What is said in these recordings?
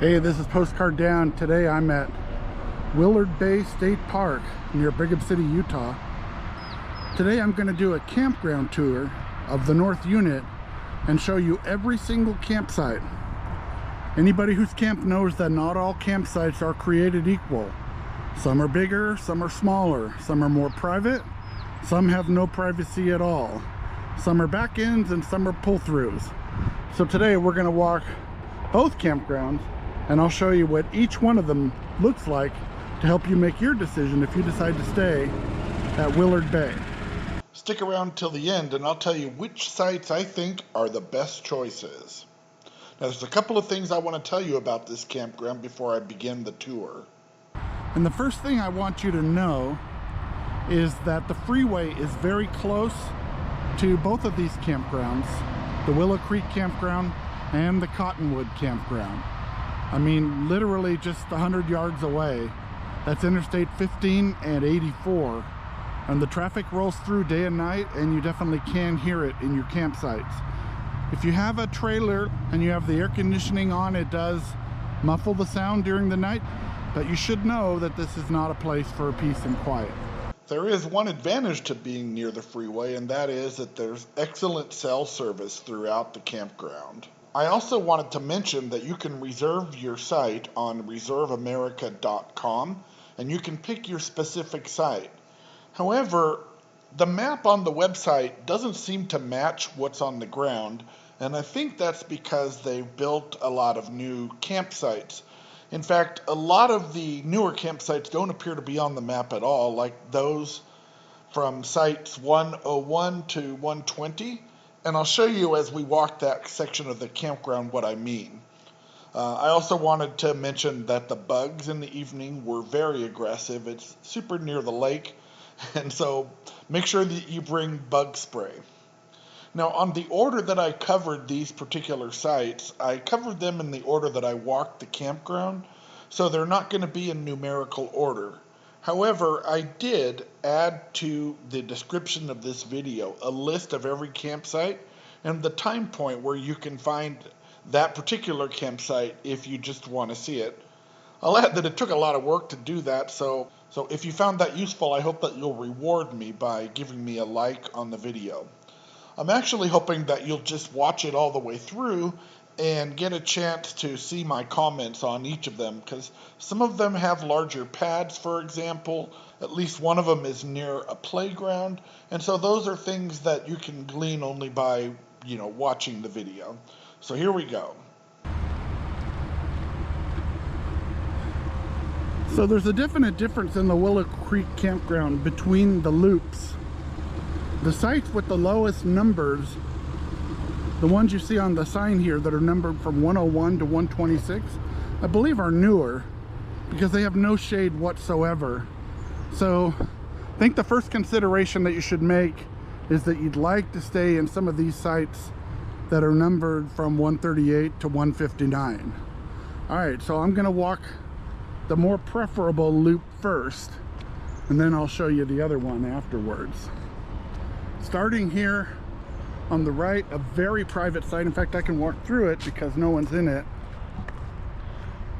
Hey, this is Postcard Down. Today I'm at Willard Bay State Park near Brigham City, Utah. Today I'm going to do a campground tour of the North Unit and show you every single campsite. Anybody who's camped knows that not all campsites are created equal. Some are bigger, some are smaller, some are more private, some have no privacy at all. Some are back ends and some are pull-throughs. So today we're going to walk both campgrounds and I'll show you what each one of them looks like to help you make your decision if you decide to stay at Willard Bay. Stick around till the end and I'll tell you which sites I think are the best choices. Now there's a couple of things I want to tell you about this campground before I begin the tour. And the first thing I want you to know is that the freeway is very close to both of these campgrounds, the Willow Creek Campground and the Cottonwood Campground. I mean, literally just 100 yards away. That's Interstate 15 and 84. And the traffic rolls through day and night, and you definitely can hear it in your campsites. If you have a trailer and you have the air conditioning on, it does muffle the sound during the night, but you should know that this is not a place for peace and quiet. There is one advantage to being near the freeway, and that is that there's excellent cell service throughout the campground. I also wanted to mention that you can reserve your site on reserveamerica.com and you can pick your specific site. However, the map on the website doesn't seem to match what's on the ground, and I think that's because they've built a lot of new campsites. In fact, a lot of the newer campsites don't appear to be on the map at all, like those from sites 101 to 120. And I'll show you as we walk that section of the campground what I mean. I also wanted to mention that the bugs in the evening were very aggressive. It's super near the lake, and so make sure that you bring bug spray. Now, on the order that I covered these particular sites, I covered them in the order that I walked the campground, so they're not going to be in numerical order. However, I did add to the description of this video a list of every campsite and the time point where you can find that particular campsite if you just want to see it. I'll add that it took a lot of work to do that, so if you found that useful, I hope that you'll reward me by giving me a like on the video. I'm actually hoping that you'll just watch it all the way through and get a chance to see my comments on each of them, because some of them have larger pads, for example. At least one of them is near a playground, and so those are things that you can glean only by, watching the video. So here we go. So there's a definite difference in the Willow Creek Campground between the loops. The sites with the lowest numbers, the ones you see on the sign here that are numbered from 101 to 126, I believe are newer because they have no shade whatsoever. So I think the first consideration that you should make is that you'd like to stay in some of these sites that are numbered from 138 to 159. All right, so I'm gonna walk the more preferable loop first, and then I'll show you the other one afterwards. Starting here on the right, a very private site. In fact, I can walk through it because no one's in it.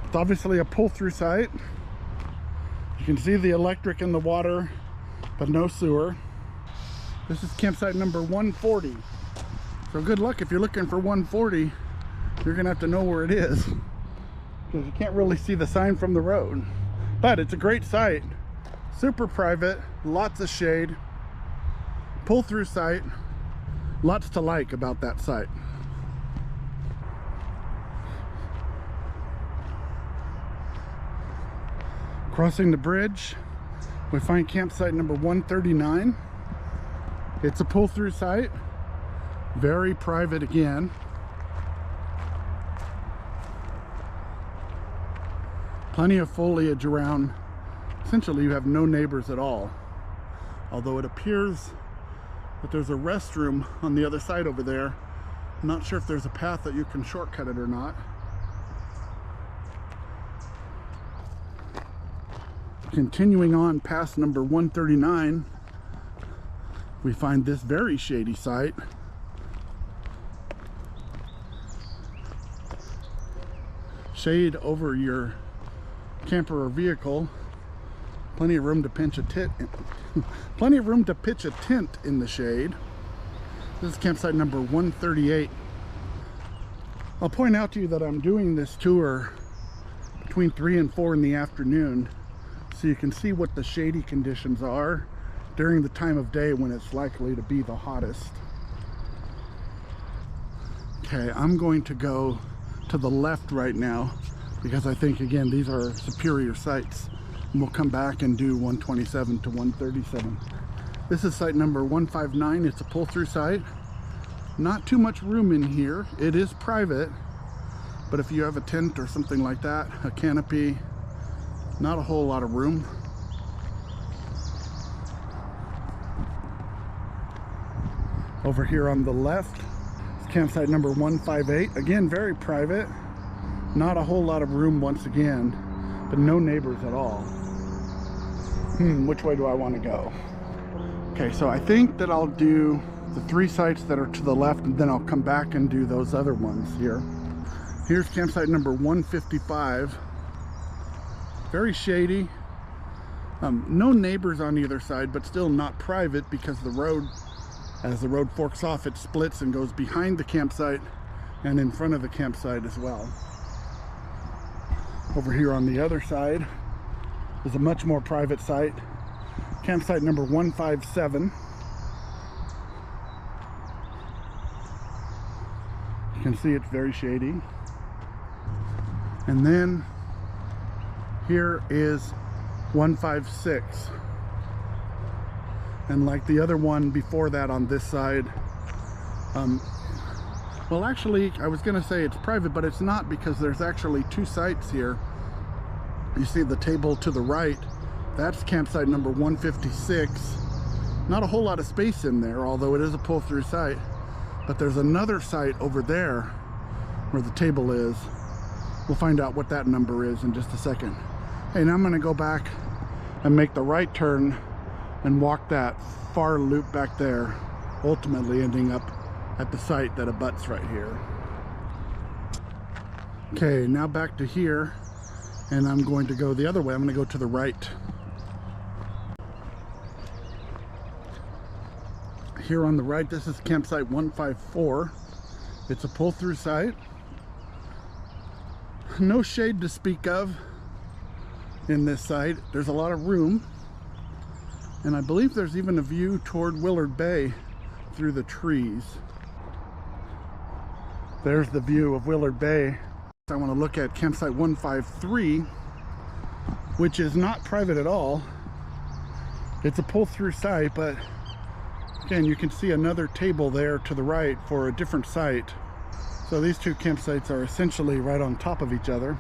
It's obviously a pull-through site. You can see the electric and the water, but no sewer. This is campsite number 140. So good luck if you're looking for 140. You're gonna have to know where it is because you can't really see the sign from the road. But it's a great site. Super private, lots of shade, pull-through site. Lots to like about that site. Crossing the bridge, we find campsite number 139. It's a pull-through site, very private again. Plenty of foliage around. Essentially, you have no neighbors at all. Although it appears but there's a restroom on the other side over there. I'm not sure if there's a path that you can shortcut it or not. Continuing on past number 139, we find this very shady site. shade over your camper or vehicle. Plenty of room to pitch a tent. Plenty of room to pitch a tent in the shade. This is campsite number 138. I'll point out to you that I'm doing this tour between 3 and 4 in the afternoon, so you can see what the shady conditions are during the time of day when it's likely to be the hottest. Okay, I'm going to go to the left right now because I think, again, these are superior sites. And we'll come back and do 127 to 137. This is site number 159. It's a pull-through site. Not too much room in here. It is private, but if you have a tent or something like that, a canopy, not a whole lot of room. Over here on the left is campsite number 158. Again, very private. Not a whole lot of room once again, but no neighbors at all. Which way do I want to go? Okay, so I think that I'll do the 3 sites that are to the left, and then I'll come back and do those other ones here. Here's campsite number 155. Very shady. No neighbors on either side, but still not private because the road, as the road forks off, it splits and goes behind the campsite and in front of the campsite as well. Over here on the other side is a much more private site. Campsite number 157. You can see it's very shady. And then here is 156. And like the other one before that on this side, well, actually, I was gonna say it's private, but it's not, because there's actually 2 sites here. You see the table to the right, that's campsite number 156. Not a whole lot of space in there, although it is a pull-through site. But there's another site over there where the table is. We'll find out what that number is in just a second. Hey, now I'm gonna go back and make the right turn and walk that far loop back there, ultimately ending up at the site that abuts right here. Okay, now back to here, and I'm going to go the other way. I'm going to go to the right. Here on the right, this is campsite 154. It's a pull-through site. No shade to speak of in this site. There's a lot of room, and I believe there's even a view toward Willard Bay through the trees. There's the view of Willard Bay. I want to look at campsite 153, which is not private at all. It's a pull-through site, but again, you can see another table there to the right for a different site. So these 2 campsites are essentially right on top of each other.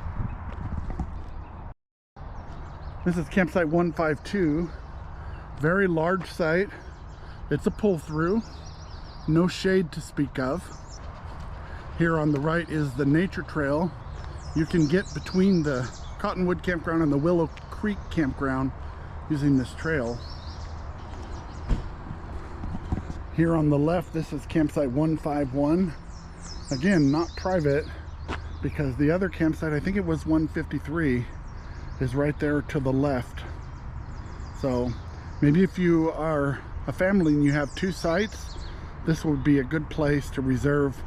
This is campsite 152. Very large site. It's a pull-through. No shade to speak of. Here on the right is the nature trail. You can get between the Cottonwood Campground and the Willow Creek Campground using this trail. Here on the left, this is campsite 151. Again, not private, because the other campsite, I think it was 153, is right there to the left. So maybe if you are a family and you have 2 sites, this would be a good place to reserve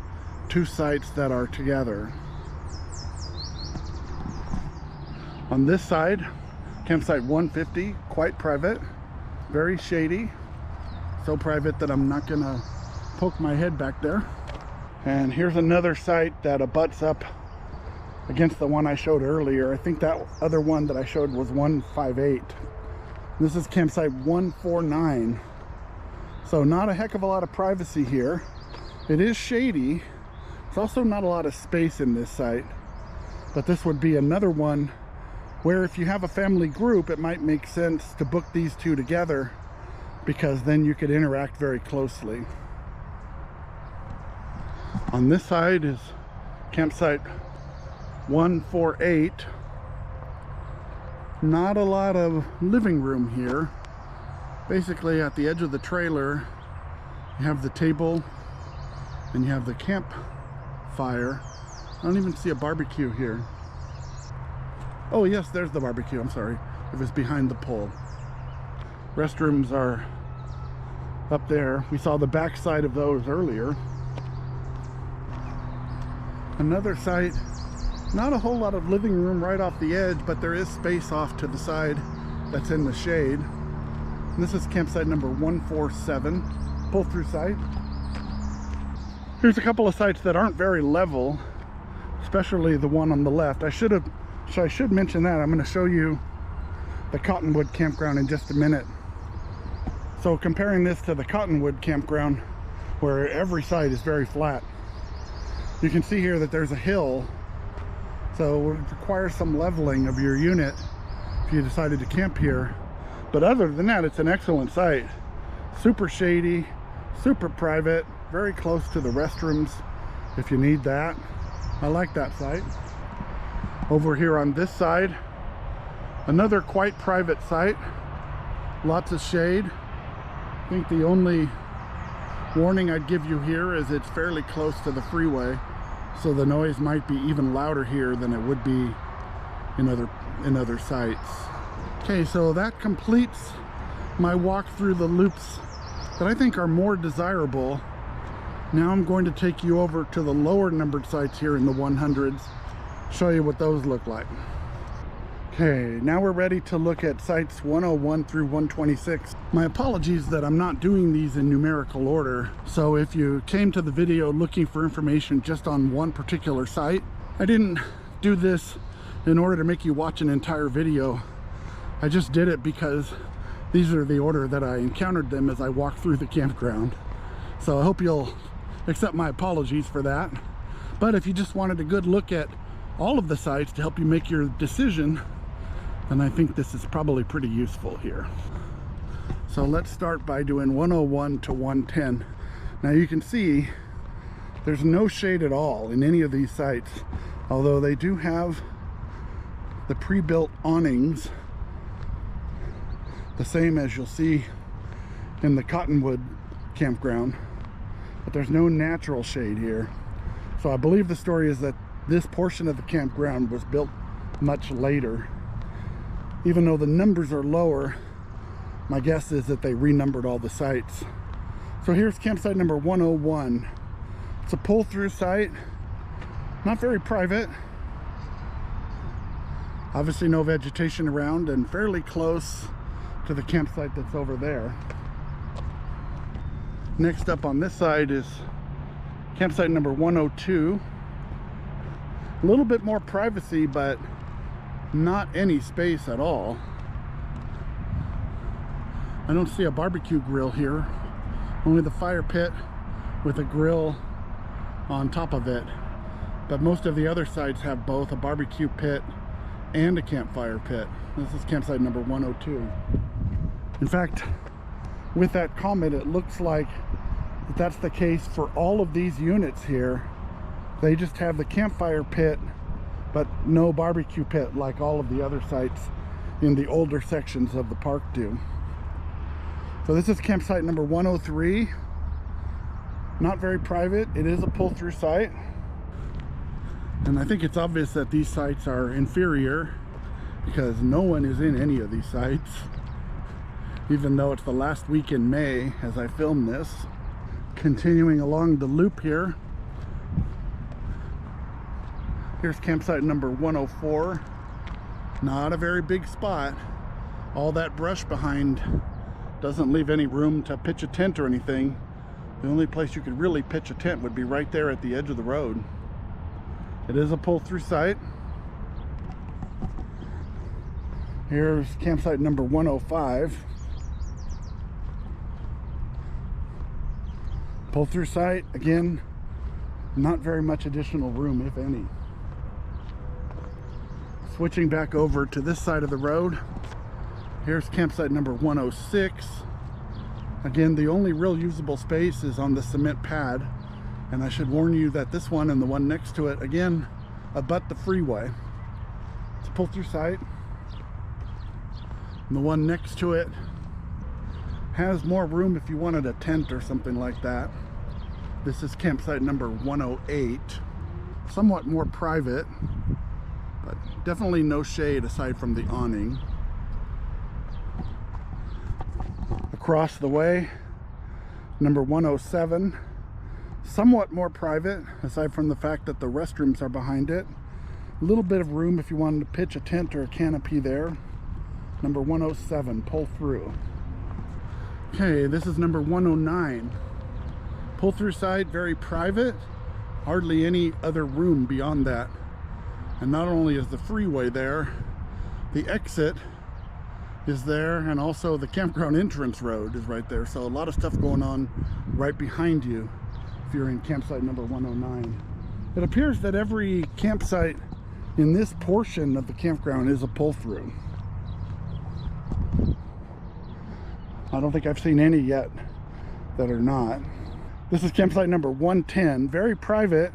2 sites that are together. On this side, campsite 150, quite private, very shady. So private that I'm not gonna poke my head back there. And here's another site that abuts up against the one I showed earlier. I think that other one that I showed was 158. This is campsite 149. So not a heck of a lot of privacy here. It is shady. There's also not a lot of space in this site, but this would be another one where if you have a family group, it might make sense to book these 2 together, because then you could interact very closely. On this side is campsite 148. Not a lot of living room here. Basically at the edge of the trailer, you have the table and you have the campfire. I don't even see a barbecue here. Oh yes, there's the barbecue, I'm sorry. It was behind the pole. Restrooms are up there. We saw the back side of those earlier. Another site, not a whole lot of living room right off the edge, but there is space off to the side that's in the shade. And this is campsite number 147, pull-through site. Here's a couple of sites that aren't very level, especially the one on the left. I should mention that. I'm going to show you the Cottonwood campground in just a minute. So comparing this to the Cottonwood campground, where every site is very flat, you can see here that there's a hill, so it requires some leveling of your unit if you decided to camp here. But other than that, it's an excellent site. Super shady, super private, very close to the restrooms if you need that. I like that site. Over here on this side, another quite private site, lots of shade. I think the only warning I'd give you here is it's fairly close to the freeway, so the noise might be even louder here than it would be in other sites. Okay, so that completes my walk through the loops that I think are more desirable. Now I'm going to take you over to the lower numbered sites here in the 100s, show you what those look like. Okay, now we're ready to look at sites 101 through 126. My apologies that I'm not doing these in numerical order. So if you came to the video looking for information just on one particular site, I didn't do this in order to make you watch an entire video. I just did it because these are the order that I encountered them as I walked through the campground. So I hope you'll accept my apologies for that. But if you just wanted a good look at all of the sites to help you make your decision, and I think this is probably pretty useful here. So let's start by doing 101 to 110. Now you can see there's no shade at all in any of these sites, although they do have the pre-built awnings, the same as you'll see in the Cottonwood campground, but there's no natural shade here. So I believe the story is that this portion of the campground was built much later. Even though the numbers are lower, my guess is that they renumbered all the sites. So here's campsite number 101. It's a pull-through site, not very private. Obviously no vegetation around and fairly close to the campsite that's over there. Next up on this side is campsite number 102. A little bit more privacy, but not any space at all. I don't see a barbecue grill here, only the fire pit with a grill on top of it. But most of the other sites have both a barbecue pit and a campfire pit. This is campsite number 102. In fact, with that comment, it looks like that's the case for all of these units here. They just have the campfire pit but no barbecue pit like all of the other sites in the older sections of the park do. So this is campsite number 103. Not very private. It is a pull-through site. And I think it's obvious that these sites are inferior because no one is in any of these sites, even though it's the last week in May as I film this. Continuing along the loop here, here's campsite number 104. Not a very big spot. All that brush behind doesn't leave any room to pitch a tent or anything. The only place you could really pitch a tent would be right there at the edge of the road. It is a pull-through site. Here's campsite number 105. Pull-through site, again, not very much additional room, if any. Switching back over to this side of the road, here's campsite number 106. Again, the only real usable space is on the cement pad, and I should warn you that this one and the one next to it, again, abut the freeway. It's a pull-through site, and the one next to it has more room if you wanted a tent or something like that. This is campsite number 108, somewhat more private. but definitely no shade aside from the awning. Across the way, number 107, somewhat more private aside from the fact that the restrooms are behind it. A little bit of room if you wanted to pitch a tent or a canopy there. Number 107, pull through. Okay, this is number 109. Pull through side, very private, hardly any other room beyond that. And not only is the freeway there, the exit is there, and also the campground entrance road is right there. So a lot of stuff going on right behind you if you're in campsite number 109. It appears that every campsite in this portion of the campground is a pull-through. I don't think I've seen any yet that are not. This is campsite number 110, very private,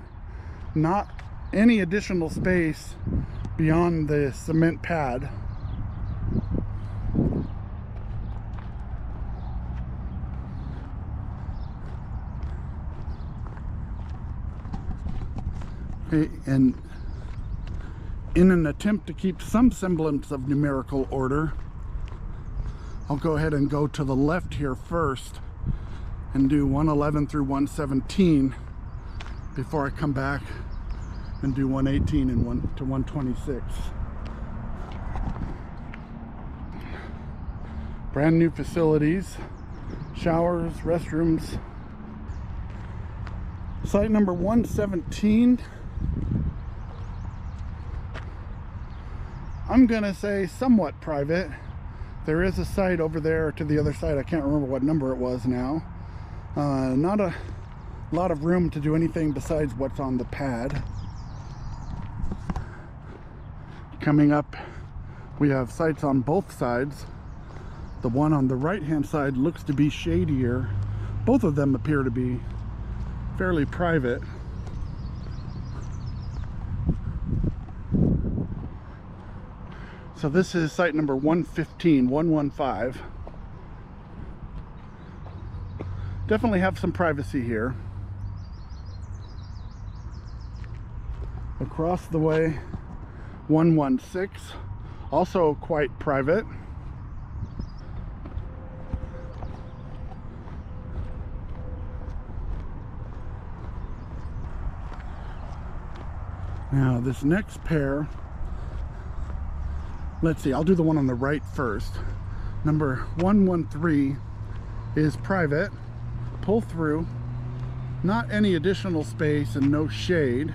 not any additional space beyond the cement pad. Okay, and in an attempt to keep some semblance of numerical order, I'll go ahead and go to the left here first and do 111 through 117 before I come back and do 118 and 1 to 126. Brand new facilities, showers, restrooms. Site number 117, I'm gonna say somewhat private. There is a site over there to the other side. I can't remember what number it was now. Not a lot of room to do anything besides what's on the pad. Coming up, we have sites on both sides. The one on the right hand side looks to be shadier. Both of them appear to be fairly private. So this is site number 115, 115. Definitely have some privacy here. Across the way, 116, also quite private. Now this next pair, let's see, I'll do the one on the right first. Number 113 is private, pull through, not any additional space and no shade,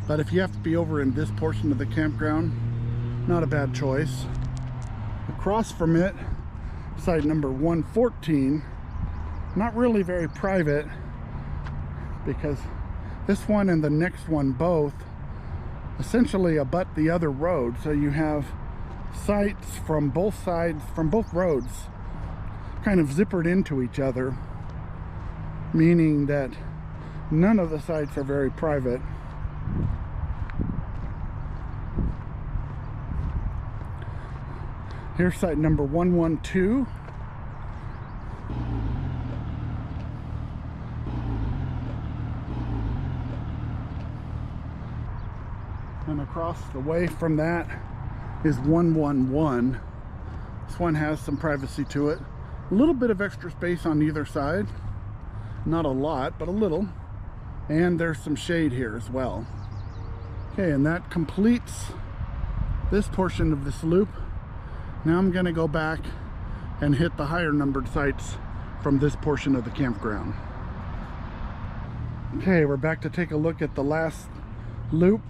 but if you have to be over in this portion of the campground, not a bad choice. Across from it, site number 114, not really very private, because this one and the next one both essentially abut the other road, so you have sites from both sides, from both roads, kind of zippered into each other, meaning that none of the sites are very private. Here's site number 112. And across the way from that is 111. This one has some privacy to it. A little bit of extra space on either side. Not a lot, but a little. And there's some shade here as well. Okay, and that completes this portion of this loop. Now I'm gonna go back and hit the higher numbered sites from this portion of the campground. Okay, we're back to take a look at the last loop,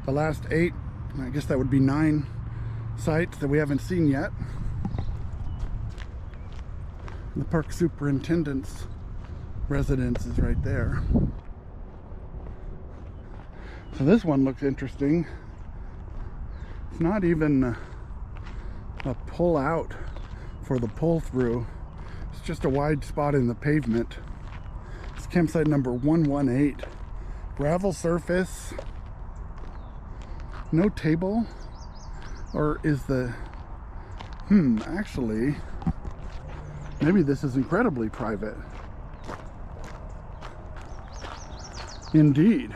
the last 8, I guess that would be 9 sites that we haven't seen yet. The park superintendent's residence is right there. So this one looks interesting. It's not even a pull out for the pull through. It's just a wide spot in the pavement. It's campsite number 118. Gravel surface. No table. Or is the... actually, maybe this is incredibly private. Indeed.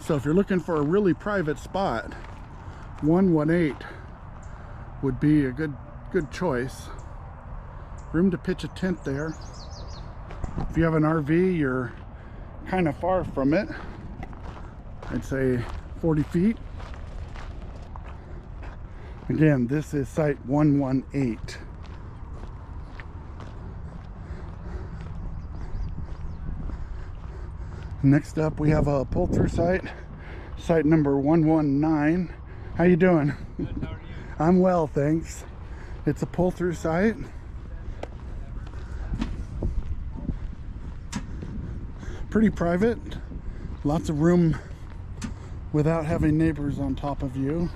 So if you're looking for a really private spot, 118 would be a good choice. Room to pitch a tent there. If you have an RV, you're kind of far from it. I'd say 40 feet. Again, this is site 118. Next up, we have a pull-through site, site number 119. How you doing? Good, how are you? I'm well, thanks. It's a pull-through site. Pretty private. Lots of room without having neighbors on top of you.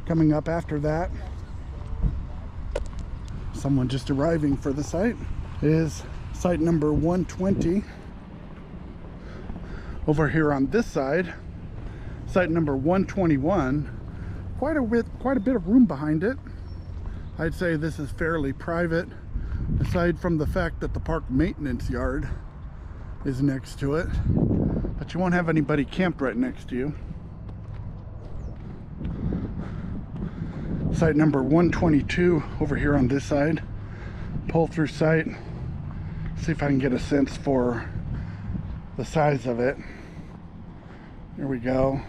Coming up after that, someone just arriving for the site, is site number 120. Over here on this side, site number 121, quite a bit of room behind it. I'd say this is fairly private, aside from the fact that the park maintenance yard is next to it, but you won't have anybody camped right next to you. Site number 122 over here on this side, pull through site. See if I can get a sense for the size of it. Here we go.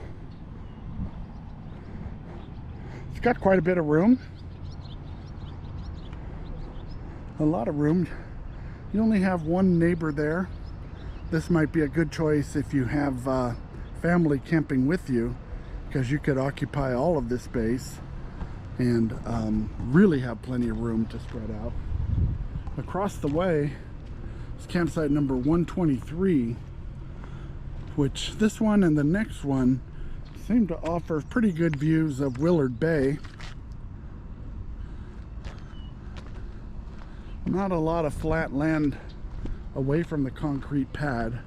It's got quite a bit of room. A lot of room. You only have one neighbor there. This might be a good choice if you have family camping with you, because you could occupy all of this space and really have plenty of room to spread out. Across the way is campsite number 123, which this one and the next one seem to offer pretty good views of Willard Bay. Not a lot of flat land away from the concrete pad.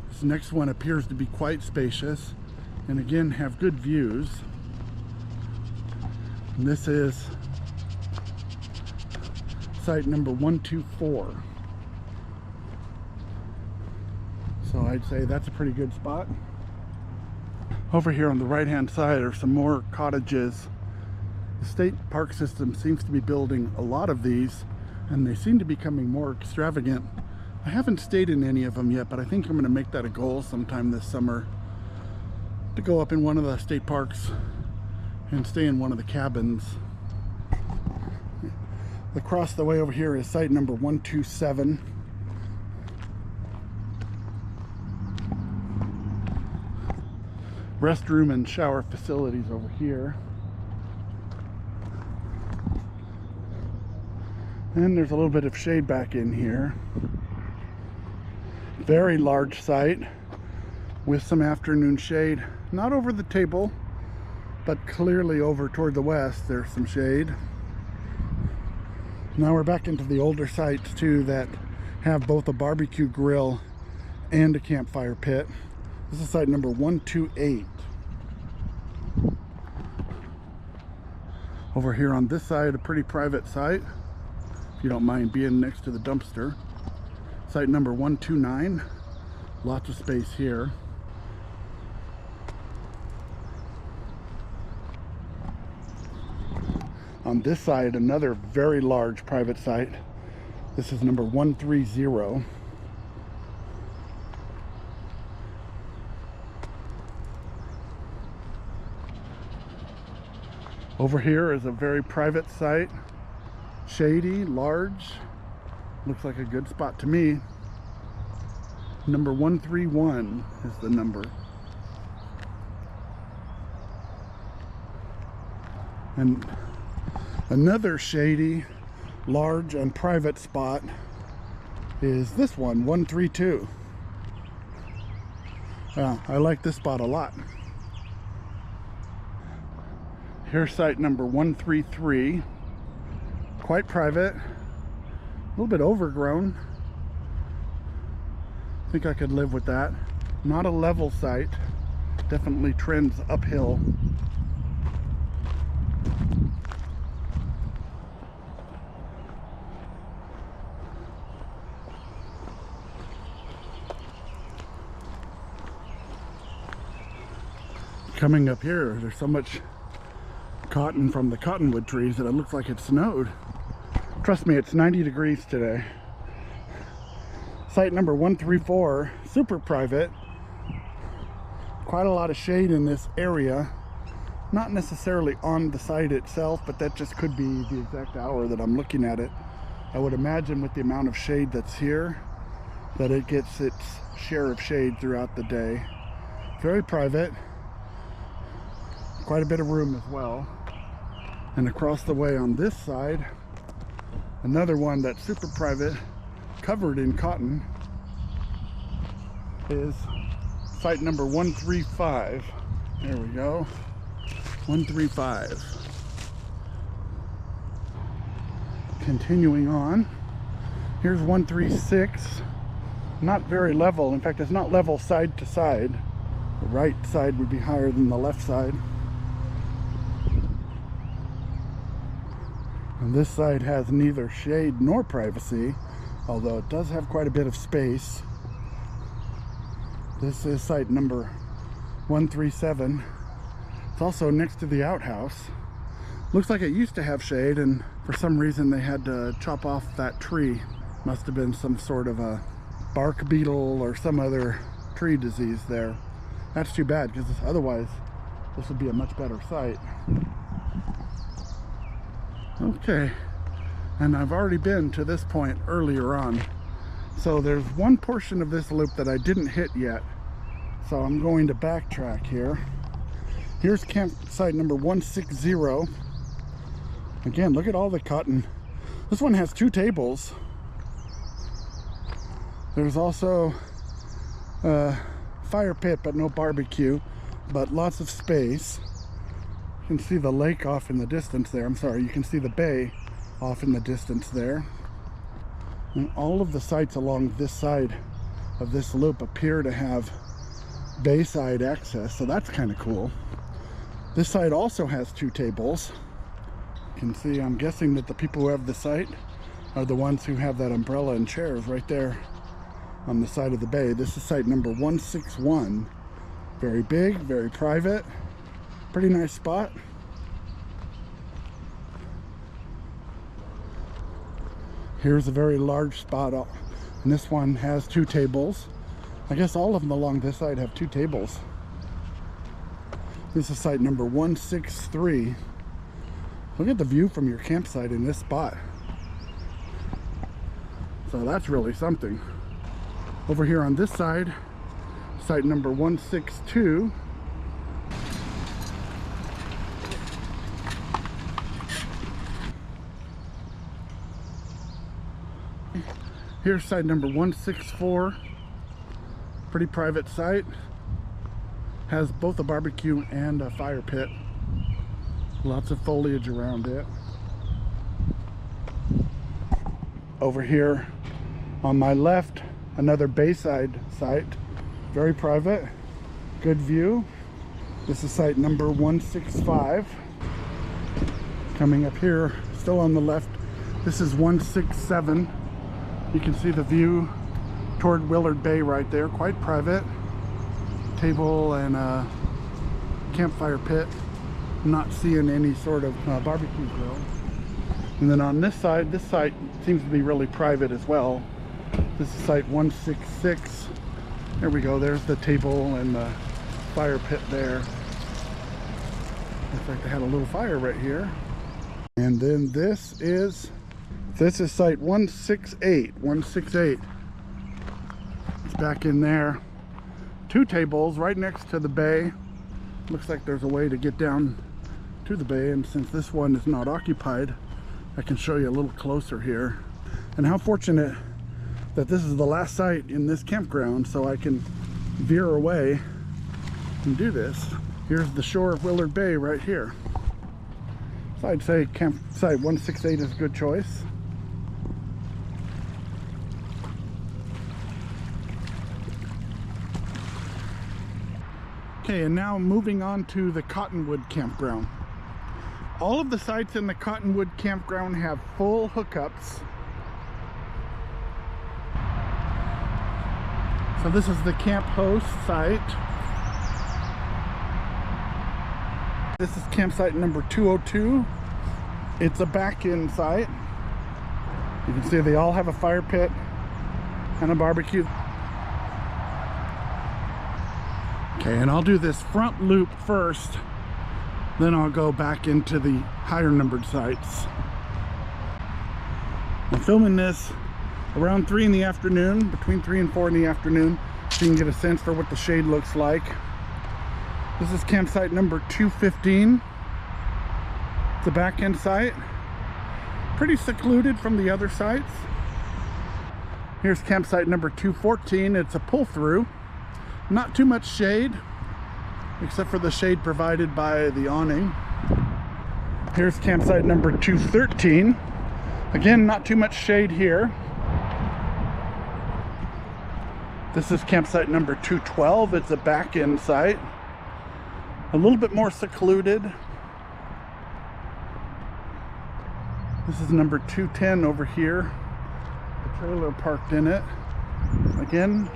This next one appears to be quite spacious and again have good views. And this is site number 124. So I'd say that's a pretty good spot. Over here on the right hand side are some more cottages. The state park system seems to be building a lot of these, and they seem to be becoming more extravagant. I haven't stayed in any of them yet, but I think I'm going to make that a goal sometime this summer to go up in one of the state parks and stay in one of the cabins. Across the way over here is site number 127. Restroom and shower facilities over here. And there's a little bit of shade back in here. Very large site with some afternoon shade. Not over the table, but clearly over toward the west there's some shade. Now we're back into the older sites too that have both a barbecue grill and a campfire pit. This is site number 128. Over here on this side, a pretty private site, if you don't mind being next to the dumpster. Site number 129. Lots of space here. On this side, another very large private site. This is number 130. Over here is a very private site. Shady, large. Looks like a good spot to me. Number 131 is the number. And another shady, large, and private spot is this one, 132. I like this spot a lot. Here's site number 133. Quite private, a little bit overgrown. I think I could live with that. Not a level site, definitely trends uphill. Coming up here, there's so much cotton from the cottonwood trees that it looks like it snowed. Trust me, it's 90 degrees today. Site number 134, super private. Quite a lot of shade in this area. Not necessarily on the site itself, but that just could be the exact hour that I'm looking at it. I would imagine with the amount of shade that's here, that it gets its share of shade throughout the day. Very private. Quite a bit of room as well. And across the way on this side, another one that's super private, covered in cotton, is site number 135. There we go. 135. Continuing on, here's 136. Not very level. In fact, it's not level side to side. The right side would be higher than the left side. And this side has neither shade nor privacy, although it does have quite a bit of space. This is site number 137. It's also next to the outhouse. Looks like it used to have shade, and for some reason they had to chop off that tree. Must have been some sort of a bark beetle or some other tree disease there. That's too bad, because otherwise this would be a much better site. Okay, and I've already been to this point earlier on. So there's one portion of this loop that I didn't hit yet. So I'm going to backtrack here. Here's campsite number 160. Again, look at all the cotton. This one has 2 tables. There's also a fire pit, but no barbecue, but lots of space. You can see the lake off in the distance there. I'm sorry, you can see the bay off in the distance there. And all of the sites along this side of this loop appear to have bayside access, so that's kind of cool. This site also has 2 tables. You can see, I'm guessing that the people who have the site are the ones who have that umbrella and chairs right there on the side of the bay. This is site number 161. Very big, very private. Pretty nice spot. Here's a very large spot, and this one has 2 tables. I guess all of them along this side have 2 tables. This is site number 163. Look at the view from your campsite in this spot. So that's really something. Over here on this side, site number 162. Here's site number 164. Pretty private site. Has both a barbecue and a fire pit. Lots of foliage around it. Over here on my left, another bayside site. Very private. Good view. This is site number 165. Coming up here, still on the left, this is 167. You can see the view toward Willard Bay right there. Quite private. Table and a campfire pit. Not seeing any sort of barbecue grill. And then on this side, this site seems to be really private as well. This is site 166. There we go. There's the table and the fire pit there. Looks like they had a little fire right here. And then this is site 168. 168. It's back in there. 2 tables right next to the bay. Looks like there's a way to get down to the bay, and since this one is not occupied, I can show you a little closer here. And how fortunate that this is the last site in this campground, so I can veer away and do this. Here's the shore of Willard Bay right here. So I'd say campsite 168 is a good choice. Okay, and now moving on to the Cottonwood Campground. All of the sites in the Cottonwood Campground have full hookups. So this is the camp host site. This is campsite number 202. It's a back-in site. You can see they all have a fire pit and a barbecue. Okay, and I'll do this front loop first, then I'll go back into the higher numbered sites. I'm filming this around 3 in the afternoon, between 3 and 4 in the afternoon, so you can get a sense for what the shade looks like. This is campsite number 215. It's a back-end site, pretty secluded from the other sites. Here's campsite number 214. It's a pull-through, not too much shade, except for the shade provided by the awning. Here's campsite number 213. Again, not too much shade here. This is campsite number 212. It's a back-end site, a little bit more secluded. This is number 210 over here. The trailer parked in it. Again,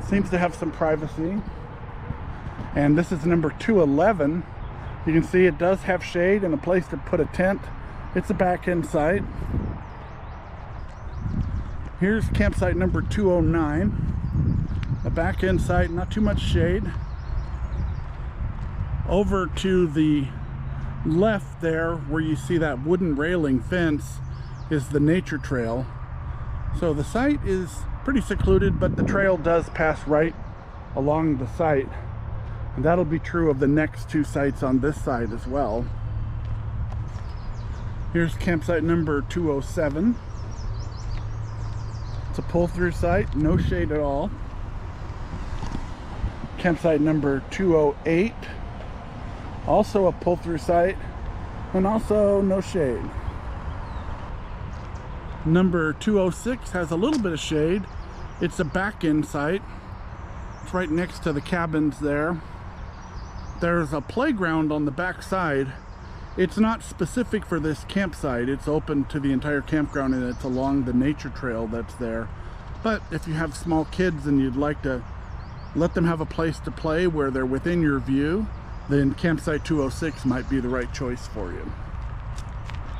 seems to have some privacy. And this is number 211. You can see it does have shade and a place to put a tent. It's a back-end site. Here's campsite number 209. A back-end site, not too much shade. Over to the left there, where you see that wooden railing fence, is the nature trail. So the site is pretty secluded, but the trail does pass right along the site. And that'll be true of the next 2 sites on this side as well. Here's campsite number 207. It's a pull-through site, no shade at all. Campsite number 208. Also a pull-through site, and also no shade. Number 206 has a little bit of shade. It's a back-end site. It's right next to the cabins there. There's a playground on the back side. It's not specific for this campsite. It's open to the entire campground, and it's along the nature trail that's there. But if you have small kids and you'd like to let them have a place to play where they're within your view, then campsite 206 might be the right choice for you.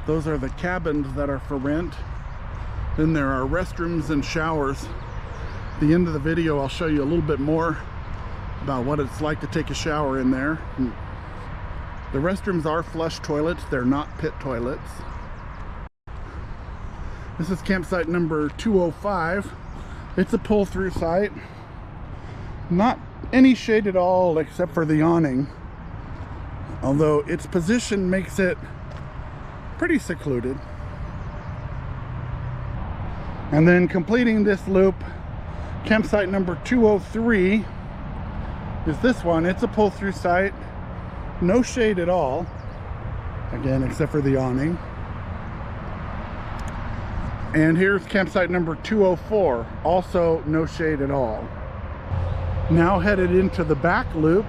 Those are the cabins that are for rent. Then there are restrooms and showers. At the end of the video, I'll show you a little bit more about what it's like to take a shower in there. The restrooms are flush toilets. They're not pit toilets. This is campsite number 205. It's a pull-through site. Not any shade at all except for the awning, although its position makes it pretty secluded. And then completing this loop, campsite number 203 is this one. It's a pull-through site, no shade at all, again except for the awning. And here's campsite number 204, also no shade at all. Now headed into the back loop.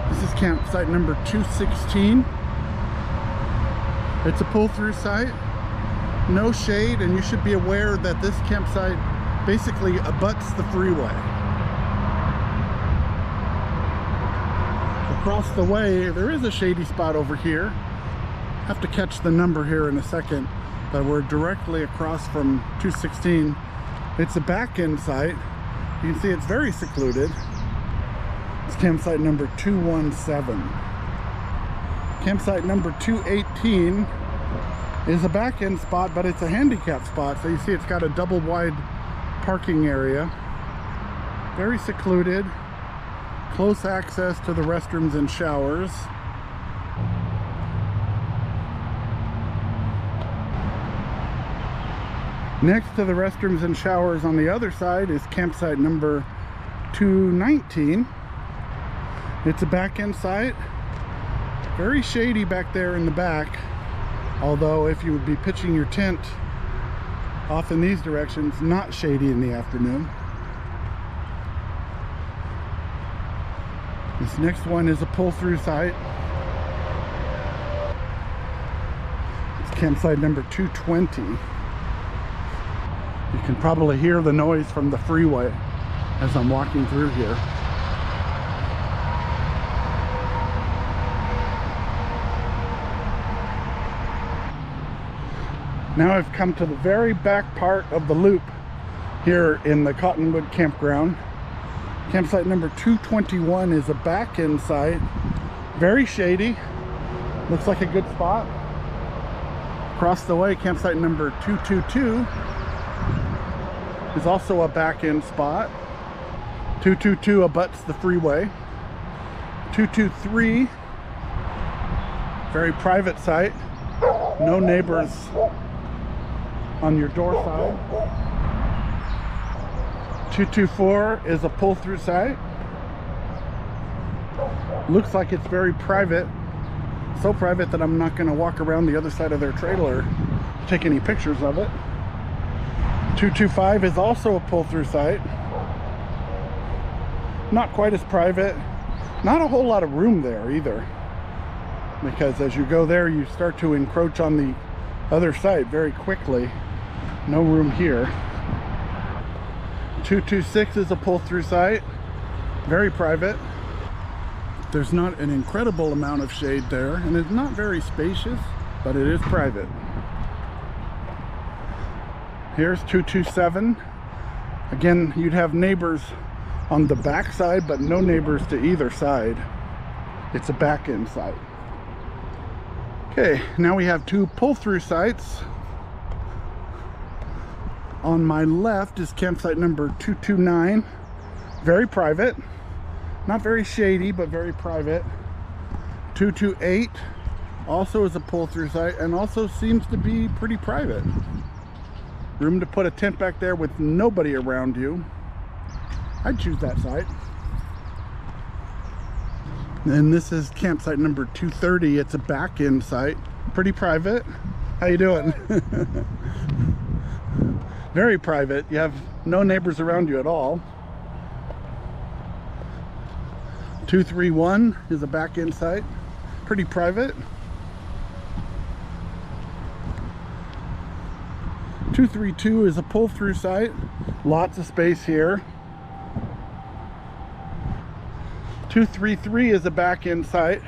This is campsite number 216. It's a pull-through site, no shade, and you should be aware that this campsite basically abuts the freeway. Across the way, there is a shady spot over here. Have to catch the number here in a second, but we're directly across from 216. It's a back-end site. You can see it's very secluded. It's campsite number 217. Campsite number 218 is a back-end spot, but it's a handicap spot. So you see it's got a double wide parking area. Very secluded. Close access to the restrooms and showers. Next to the restrooms and showers on the other side is campsite number 219. It's a back-end site. Very shady back there in the back, although if you would be pitching your tent off in these directions, not shady in the afternoon. This next one is a pull-through site. It's campsite number 220. You can probably hear the noise from the freeway as I'm walking through here. Now I've come to the very back part of the loop here in the Cottonwood Campground. Campsite number 221 is a back-end site. Very shady. Looks like a good spot. Across the way, campsite number 222 is also a back-end spot. 222 abuts the freeway. 223, very private site. No neighbors on your door side. 224 is a pull-through site. Looks like it's very private. So private that I'm not going to walk around the other side of their trailer, take any pictures of it. 225 is also a pull-through site. Not quite as private. Not a whole lot of room there either, because as you go there you start to encroach on the other side very quickly. No room here. 226 is a pull-through site. Very private. There's not an incredible amount of shade there, and it's not very spacious, but it is private. Here's 227. Again, you'd have neighbors on the back side, but no neighbors to either side. It's a back-end site. Okay, now we have two pull-through sites. On my left is campsite number 229. Very private. Not very shady, but very private. 228 also is a pull-through site and also seems to be pretty private. Room to put a tent back there with nobody around you. I'd choose that site. And this is campsite number 230. It's a back-end site. Pretty private. How you doing? Very private. You have no neighbors around you at all. 231 is a back-end site. Pretty private. 232 is a pull-through site. Lots of space here. 233 is a back-end site.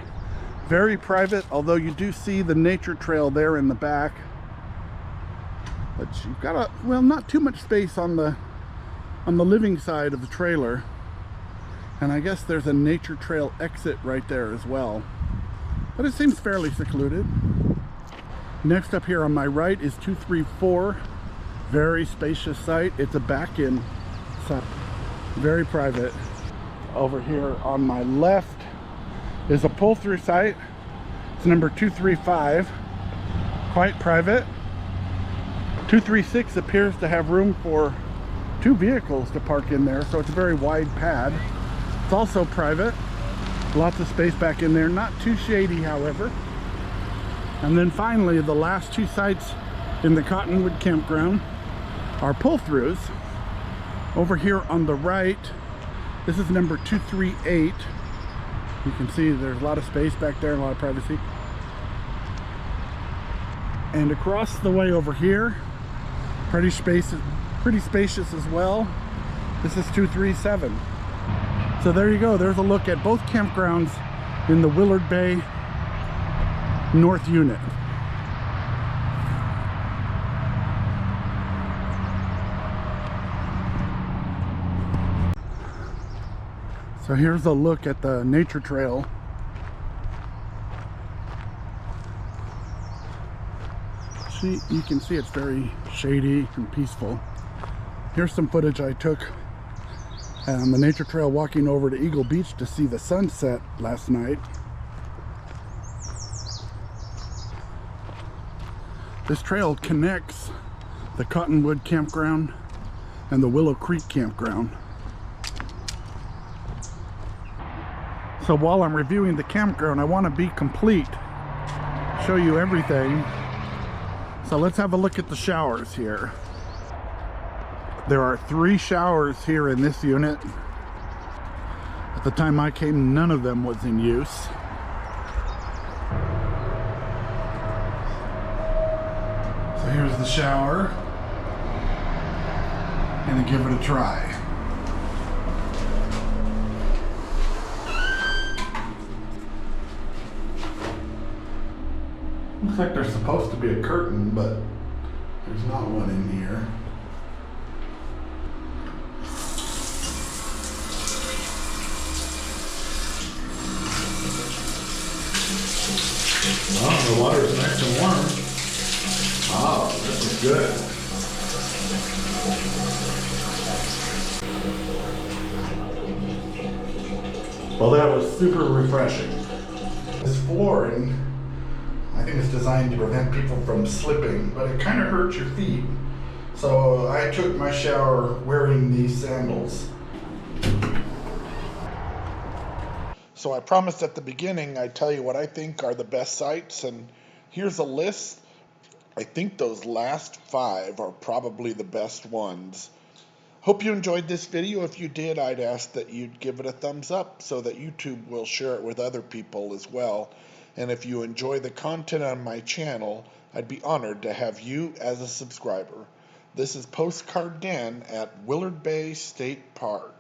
Very private, although you do see the nature trail there in the back. But you've got well, not too much space on the living side of the trailer. And I guess there's a nature trail exit right there as well. But it seems fairly secluded. Next up here on my right is 234. Very spacious site. It's a back-end site. Very private. Over here on my left is a pull-through site. It's number 235. Quite private. 236 appears to have room for 2 vehicles to park in there, so it's a very wide pad. It's also private. Lots of space back in there. Not too shady, however. And then finally, the last 2 sites in the Cottonwood Campground are pull-throughs. Over here on the right, this is number 238. You can see there's a lot of space back there and a lot of privacy. And across the way over here, pretty spacious as well. This is 237. So there you go. There's a look at both campgrounds in the Willard Bay North Unit. So here's a look at the nature trail. See, you can see it's very shady and peaceful. Here's some footage I took on the nature trail walking over to Eagle Beach to see the sunset last night. This trail connects the Cottonwood Campground and the Willow Creek Campground. So while I'm reviewing the campground, I want to be complete, show you everything. So let's have a look at the showers here. There are 3 showers here in this unit. At the time I came, none of them was in use. So here's the shower. Gonna give it a try. Looks like there's supposed to be a curtain, but there's not one in here. Oh, the water's nice and warm. Oh, this is good. Well, that was super refreshing. This flooring, I think it's designed to prevent people from slipping, but it kind of hurts your feet. So I took my shower wearing these sandals. So I promised at the beginning I'd tell you what I think are the best sites, and here's a list. I think those last 5 are probably the best ones. Hope you enjoyed this video. If you did, I'd ask that you'd give it a thumbs up so that YouTube will share it with other people as well. And if you enjoy the content on my channel, I'd be honored to have you as a subscriber. This is Postcard Dan at Willard Bay State Park.